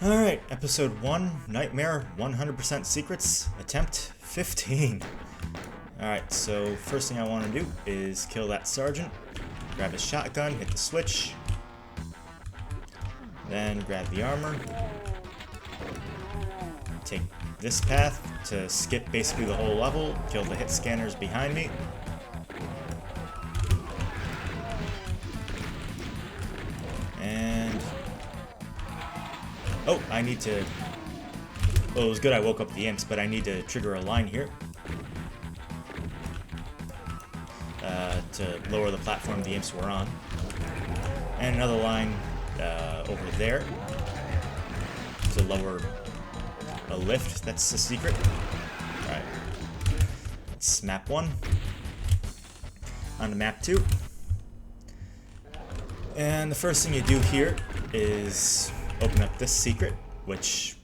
Alright, episode 1, Nightmare 100% Secrets, attempt 15. Alright, so first thing I want to do is kill that sergeant, grab his shotgun, hit the switch, then grab the armor, take this path to skip basically the whole level, kill the hit scanners behind me. And oh, I need to... Well, it was good I woke up the imps, but I need to trigger a line here. To lower the platform the imps were on. And another line over there to lower a lift. That's the secret. Alright. That's map 1. On to map 2. And the first thing you do here is open up this secret, which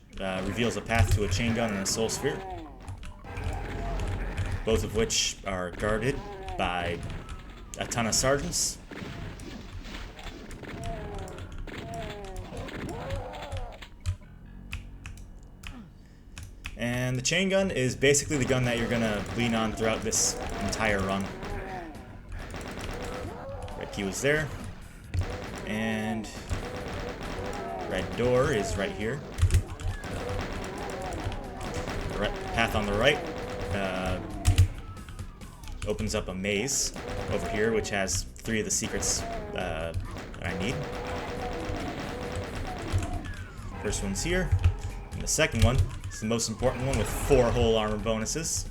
reveals a path to a chain gun and a soul sphere, both of which are guarded by a ton of sergeants. And the chain gun is basically the gun that you're gonna lean on throughout this entire run. Red key was there, and red door is right here. The path on the right opens up a maze over here, which has 3 of the secrets that I need. First one's here, and the second one is the most important one with 4 whole armor bonuses.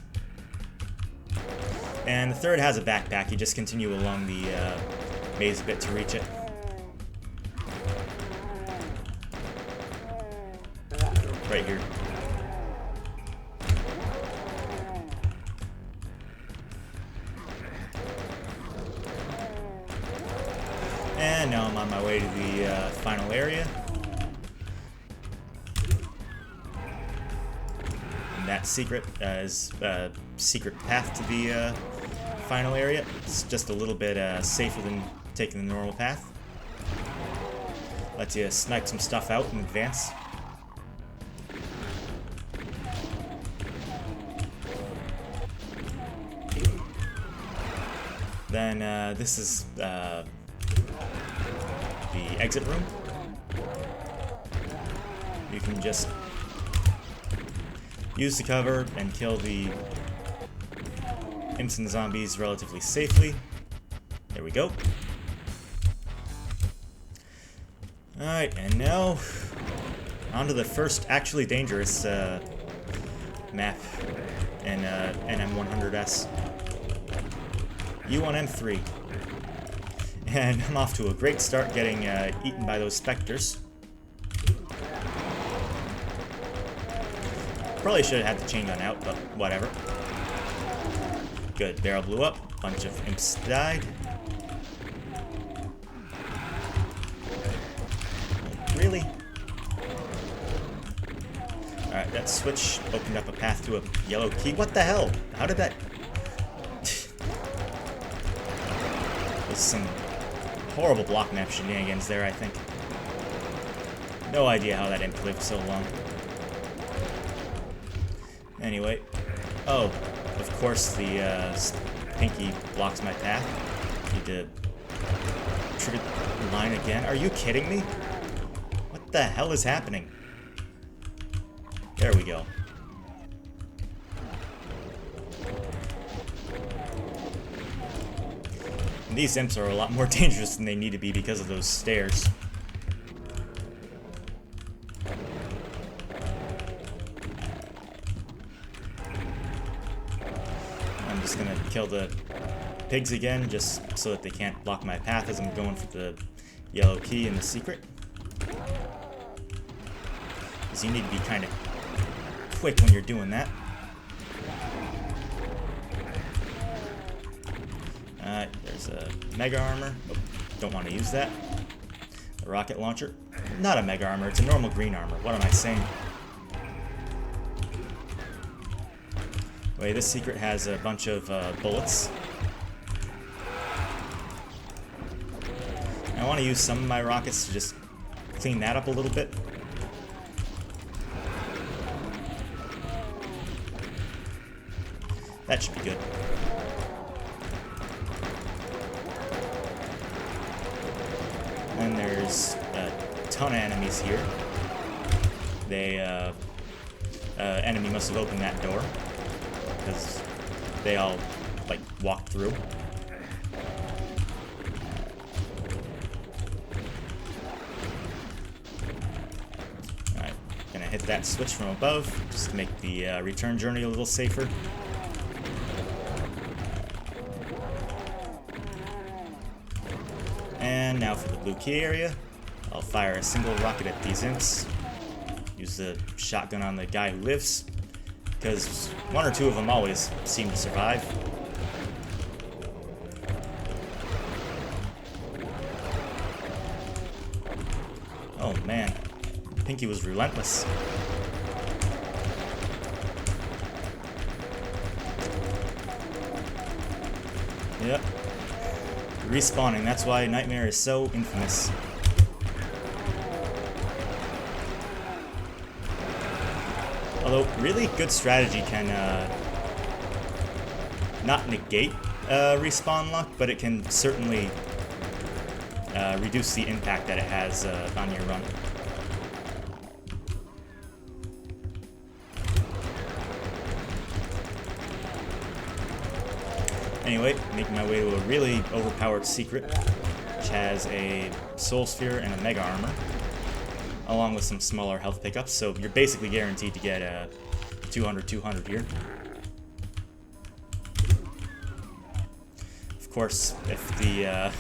And the third has a backpack. You just continue along the maze a bit to reach it. Right here. And now I'm on my way to the final area. And that secret is a secret path to the final area. It's just a little bit safer than taking the normal path. Lets you snipe some stuff out in advance. Then this is the exit room. You can just use the cover and kill the imps and zombies relatively safely. There we go. Alright, and now onto the first actually dangerous map in NM100s. U1M3. And I'm off to a great start getting eaten by those specters. Probably should have had the chain gun out, but whatever. Good, barrel blew up, bunch of imps died. Really? Alright, that switch opened up a path to a yellow key. What the hell? How did that... There's some horrible block map shenanigans there, I think. No idea how that imp lived so long. Anyway. Oh, of course the pinky blocks my path. Need to trigger the line again. Are you kidding me? What the hell is happening? There we go. And these imps are a lot more dangerous than they need to be because of those stairs. I'm just gonna kill the pigs again, just so that they can't block my path as I'm going for the yellow key and the secret. Because you need to be kind of quick when you're doing that. There's a mega armor. Oh, don't want to use that. A rocket launcher. Not a mega armor, it's a normal green armor. What am I saying? Anyway, this secret has a bunch of bullets. I want to use some of my rockets to just clean that up a little bit. That should be good. And there's a ton of enemies here. Enemy must have opened that door because they all like walked through. Alright, gonna hit that switch from above just to make the return journey a little safer. And now for the blue key area, I'll fire a single rocket at these imps. Use the shotgun on the guy who lives, because one or two of them always seem to survive. Oh man, I think he was relentless. Yep. Respawning, that's why Nightmare is so infamous. Although, really good strategy can not negate respawn luck, but it can certainly reduce the impact that it has on your run. Anyway, making my way to a really overpowered secret, which has a soul sphere and a mega armor, along with some smaller health pickups, so you're basically guaranteed to get a 200 here. Of course, if the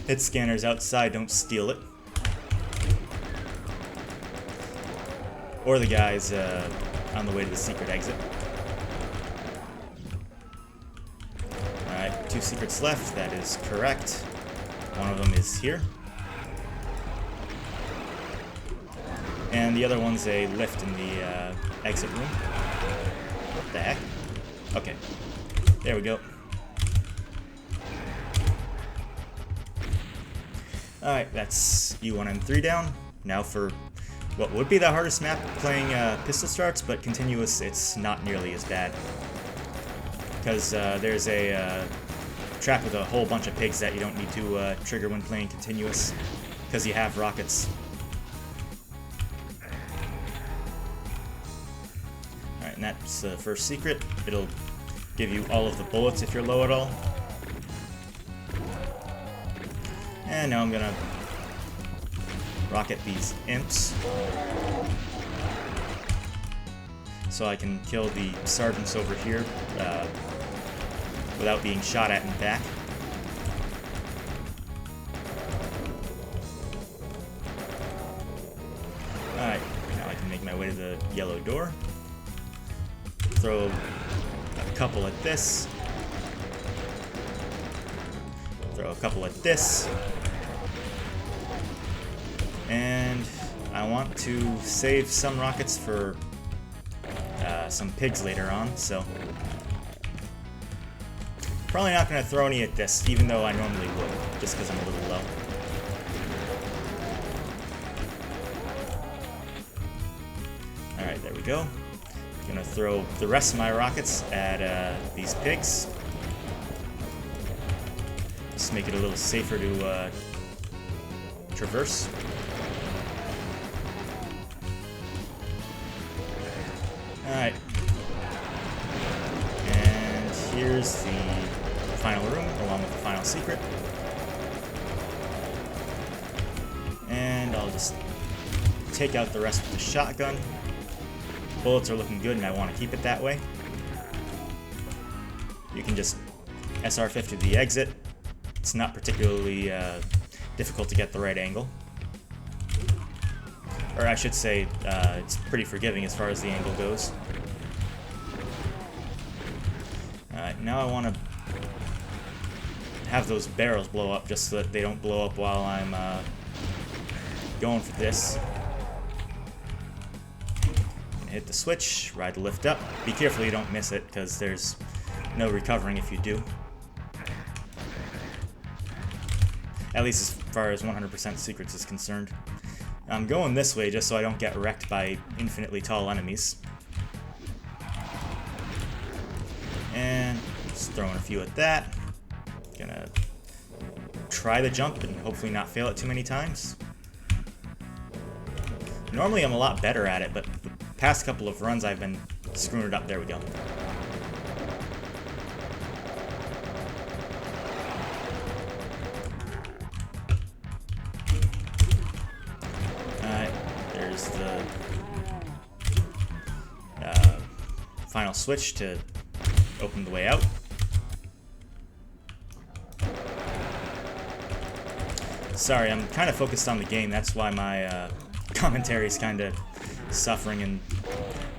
hit scanners outside don't steal it, or the guys on the way to the secret exit. Alright, 2 secrets left, that is correct. One of them is here. And the other one's a lift in the exit room. What the heck? Okay, there we go. Alright, that's E1M3 down. Now for what would be the hardest map playing pistol starts, but continuous, it's not nearly as bad. Because there's a trap with a whole bunch of pigs that you don't need to trigger when playing continuous, because you have rockets. Alright, and that's the first secret. It'll give you all of the bullets if you're low at all. And now I'm gonna rocket these imps so I can kill the sergeants over here without being shot at and back. Alright, now I can make my way to the yellow door. Throw a couple at this. Throw a couple at this. And I want to save some rockets for some pigs later on, so probably not going to throw any at this, even though I normally would, just because I'm a little low. Alright, there we go. Gonna throw the rest of my rockets at these pigs. Just make it a little safer to traverse. Alright. And here's the final room, along with the final secret. And I'll just take out the rest with the shotgun. Bullets are looking good and I want to keep it that way. You can just SR-50 the exit. It's not particularly difficult to get the right angle. Or I should say, it's pretty forgiving as far as the angle goes. Alright, now I want to have those barrels blow up just so that they don't blow up while I'm going for this. Hit the switch, ride the lift up. Be careful you don't miss it, because there's no recovering if you do. At least as far as 100% secrets is concerned. I'm going this way just so I don't get wrecked by infinitely tall enemies. And just throwing a few at that. Gonna try the jump and hopefully not fail it too many times. Normally I'm a lot better at it, but the past couple of runs I've been screwing it up. There we go. Alright, there's the final switch to open the way out. Sorry, I'm kind of focused on the game. That's why my commentary is kind of suffering and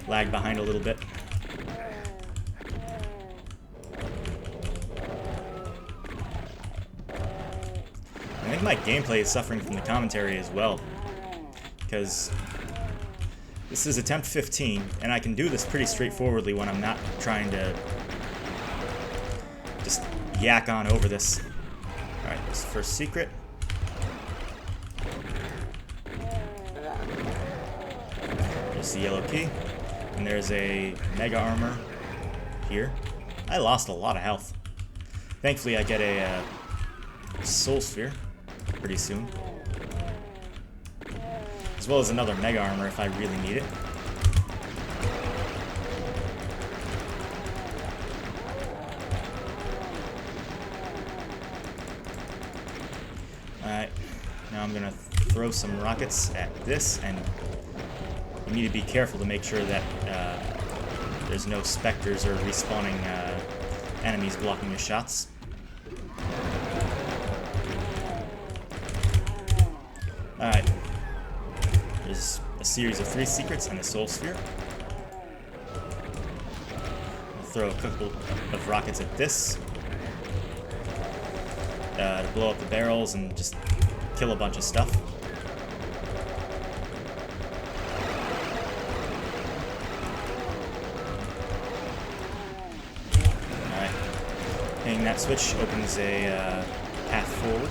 lag behind a little bit. I think my gameplay is suffering from the commentary as well, because this is attempt 15, and I can do this pretty straightforwardly when I'm not trying to just yak on over this. Alright, this is the first secret. There's the yellow key, and there's a mega armor here. I lost a lot of health. Thankfully I get a soul sphere pretty soon, as well as another mega armor if I really need it. Alright, now I'm gonna throw some rockets at this, and you need to be careful to make sure that there's no specters or respawning enemies blocking your shots. Alright, there's a series of 3 secrets and a soul sphere. I'll throw a couple of rockets at this to blow up the barrels and just kill a bunch of stuff. Alright, hitting that switch opens a path forward,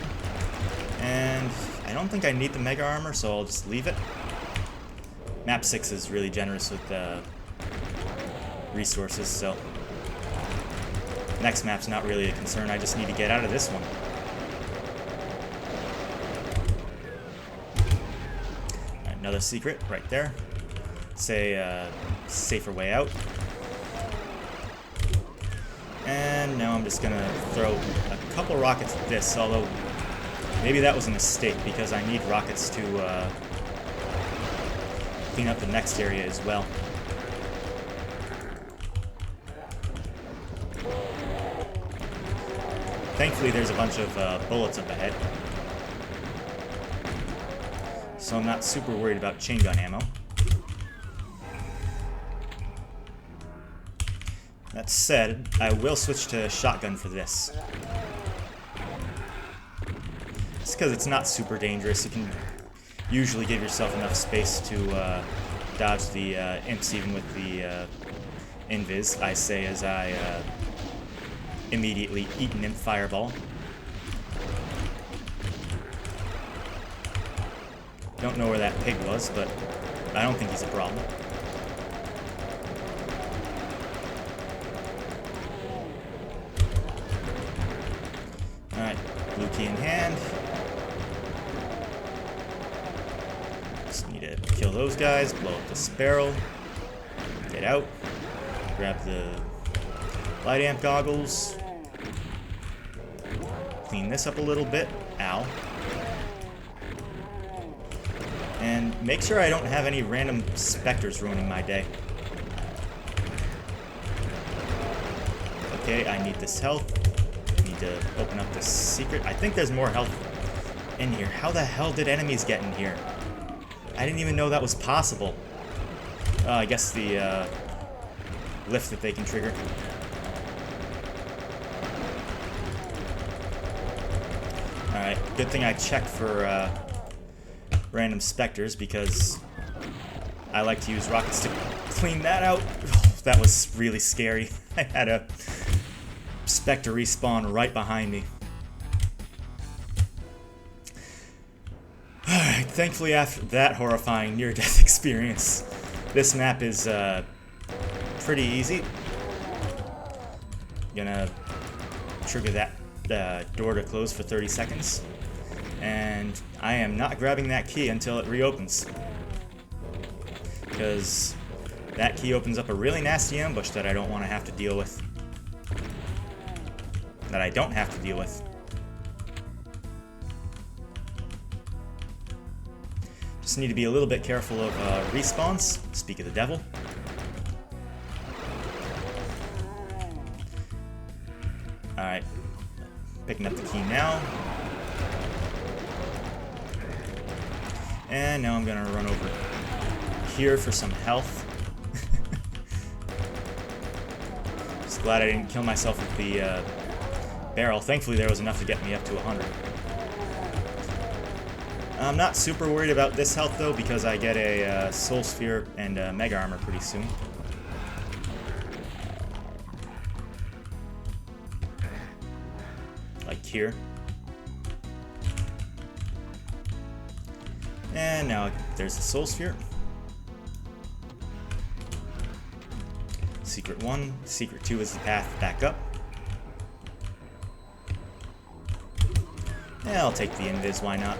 and I don't think I need the mega armor, so I'll just leave it. Map 6 is really generous with resources, so next map's not really a concern. I just need to get out of this one. Right, another secret right there. Say safer way out. And now I'm just gonna throw a couple rockets at this, although maybe that was a mistake because I need rockets to clean up the next area as well. Thankfully there's a bunch of bullets up ahead, so I'm not super worried about chain gun ammo. That said, I will switch to shotgun for this. It's because it's not super dangerous. You can usually give yourself enough space to dodge the imps even with the invis, I say as I immediately eat an imp fireball. Don't know where that pig was, but I don't think he's a problem. Alright, blue key in hand. Just need to kill those guys, blow up this barrel, get out, grab the light amp goggles, clean this up a little bit, ow, and make sure I don't have any random specters ruining my day. Okay, I need this health. Need to open up this secret. I think there's more health in here. How the hell did enemies get in here? I didn't even know that was possible. I guess the lift that they can trigger. Alright, good thing I checked for random specters, because I like to use rockets to clean that out. Oh, that was really scary. I had a specter respawn right behind me. Alright, thankfully after that horrifying near-death experience, this map is pretty easy. Gonna trigger that door to close for 30 seconds. And I am not grabbing that key until it reopens. Because that key opens up a really nasty ambush that I don't want to have to deal with. That I don't have to deal with. Just need to be a little bit careful of respawns. Speak of the devil. Alright. Picking up the key now. And now I'm gonna run over here for some health. Just glad I didn't kill myself with the barrel. Thankfully there was enough to get me up to 100. I'm not super worried about this health though, because I get a Soul Sphere and Mega Armor pretty soon. Like here. And now there's the Soul Sphere. Secret 1, Secret 2 is the path back up. Yeah, I'll take the Invis, why not?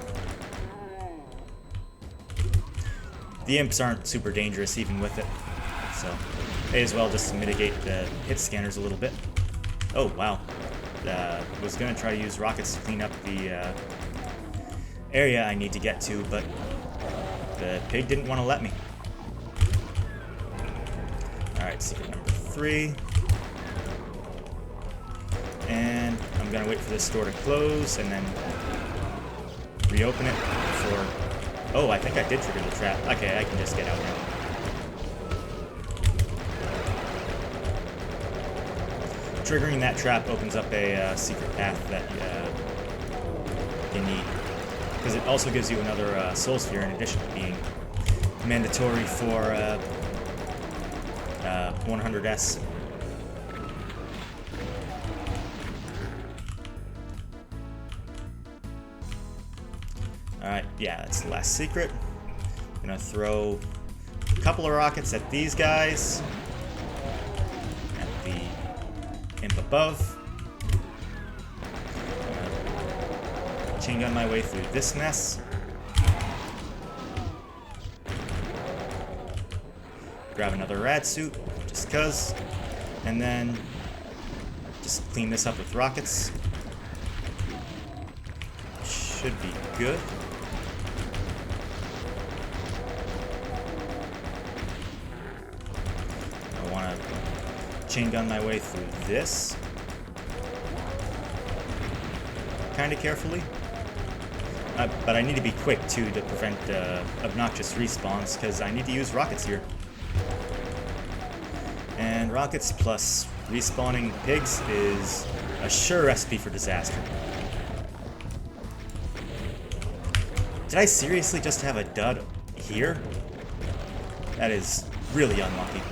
The imps aren't super dangerous even with it, so may as well just mitigate the hit scanners a little bit. Oh, wow. Was going to try to use rockets to clean up the area I need to get to, but the pig didn't want to let me. Alright, secret number 3. And I'm going to wait for this door to close and then reopen it for... Oh, I think I did trigger the trap. Okay, I can just get out now. Triggering that trap opens up a secret path that you need. Because it also gives you another Soul Sphere in addition to being mandatory for 100s. Alright, yeah, that's the last secret. I'm gonna throw a couple of rockets at these guys. At the imp above. I'm gonna chain gun my way through this mess. Grab another rad suit, just cuz. And then just clean this up with rockets. Should be good. Chain gun my way through this kind of carefully, but I need to be quick too to prevent obnoxious respawns because I need to use rockets here, and rockets plus respawning pigs is a sure recipe for disaster. Did I seriously just have a dud here? That is really unlucky.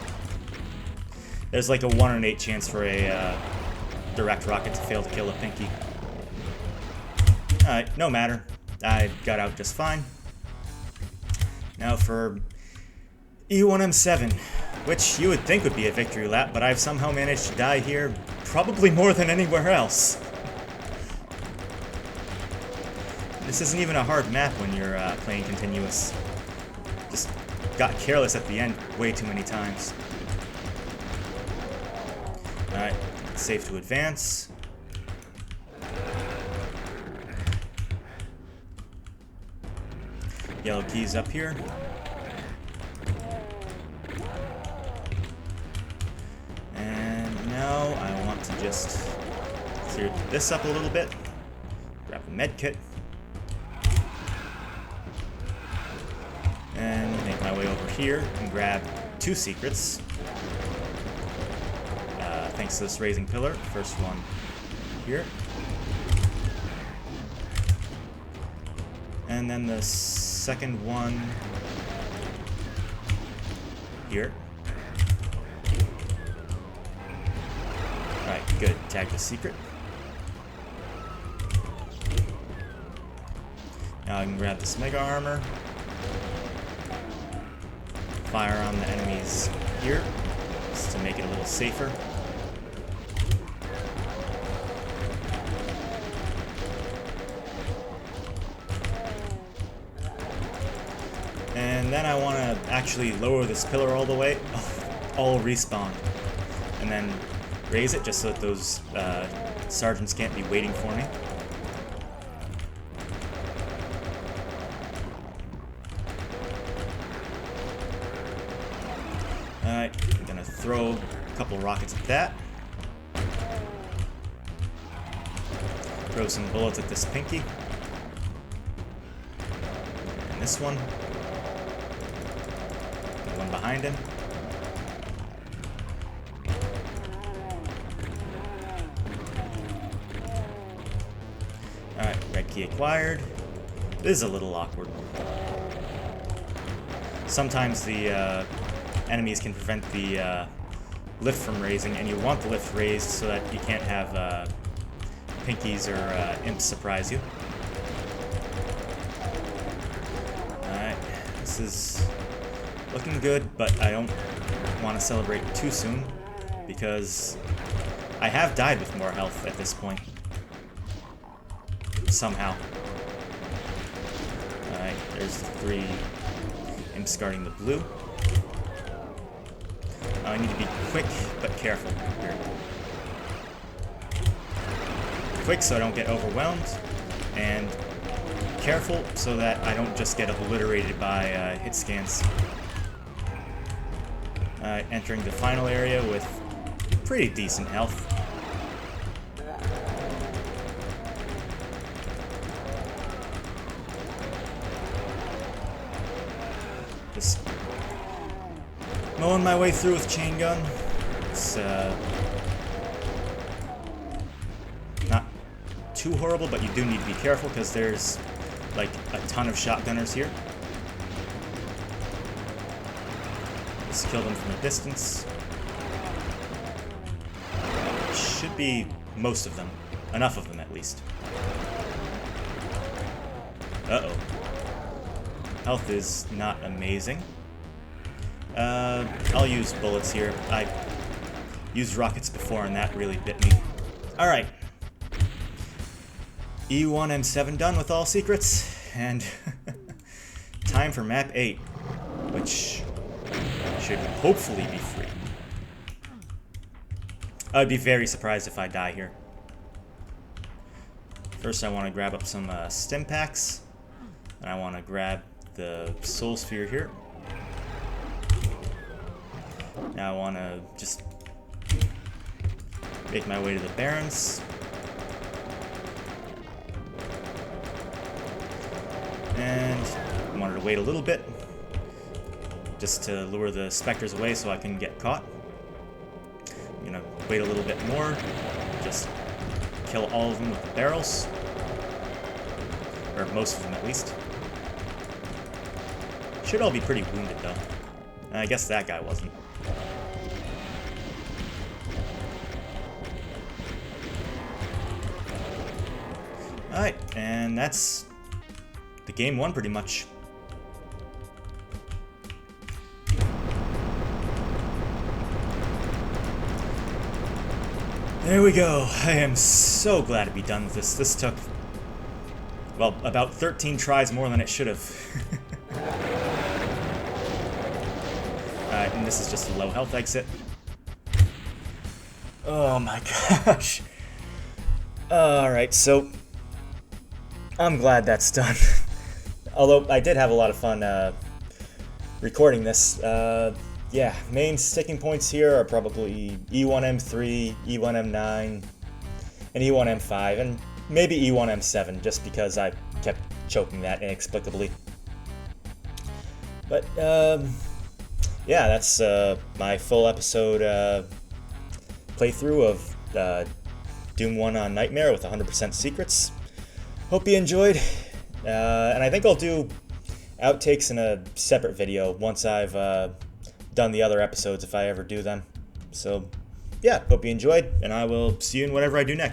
There's like a 1 in 8 chance for a direct rocket to fail to kill a pinky. Alright, no matter. I got out just fine. Now for E1M7, which you would think would be a victory lap, but I've somehow managed to die here probably more than anywhere else. This isn't even a hard map when you're playing continuous. Just got careless at the end way too many times. Alright, safe to advance. Yellow keys up here. And now I want to just clear this up a little bit. Grab the med kit. And make my way over here and grab 2 secrets. Thanks to this raising pillar. First one here. And then the second one here. Alright, good. Tag the secret. Now I can grab this Mega Armor. Fire on the enemies here, just to make it a little safer. And then I want to actually lower this pillar all the way. All respawn. And then raise it just so that those sergeants can't be waiting for me. Alright, I'm gonna throw a couple rockets at that. Throw some bullets at this pinky. And this one. And one behind him. Alright, red key acquired. This is a little awkward. Sometimes the enemies can prevent the lift from raising, and you want the lift raised so that you can't have pinkies or imps surprise you. Alright, this is looking good, but I don't want to celebrate too soon, because I have died with more health at this point. Somehow. Alright, there's the 3 imps guarding the blue. I need to be quick, but careful here. Quick so I don't get overwhelmed, and careful so that I don't just get obliterated by hit scans. Entering the final area with pretty decent health. Just mowing my way through with chain gun. It's not too horrible, but you do need to be careful because there's like a ton of shotgunners here. Just kill them from a distance. Should be most of them. Enough of them at least. Uh-oh. Health is not amazing. I'll use bullets here. I used rockets before and that really bit me. Alright. E1M7 done with all secrets, and time for map 8, which should hopefully be free. I'd be very surprised if I die here. First I want to grab up some stim packs, and I want to grab the soul sphere here. Now I want to just make my way to the barrens. And I wanted to wait a little bit just to lure the specters away so I can get caught. I'm gonna wait a little bit more, just kill all of them with the barrels. Or most of them at least. Should all be pretty wounded though. I guess that guy wasn't. Alright, and that's the game one pretty much. There we go. I am so glad to be done with this. This took, well, about 13 tries more than it should have. Alright, and this is just a low health exit. Oh my gosh. Alright, so I'm glad that's done. Although I did have a lot of fun recording this. Yeah, main sticking points here are probably E1M3, E1M9, and E1M5, and maybe E1M7, just because I kept choking that inexplicably. But, yeah, that's my full episode playthrough of Doom 1 on Nightmare with 100% secrets. Hope you enjoyed, and I think I'll do outtakes in a separate video once I've done the other episodes if I ever do them. So, yeah, hope you enjoyed, and I will see you in whatever I do next.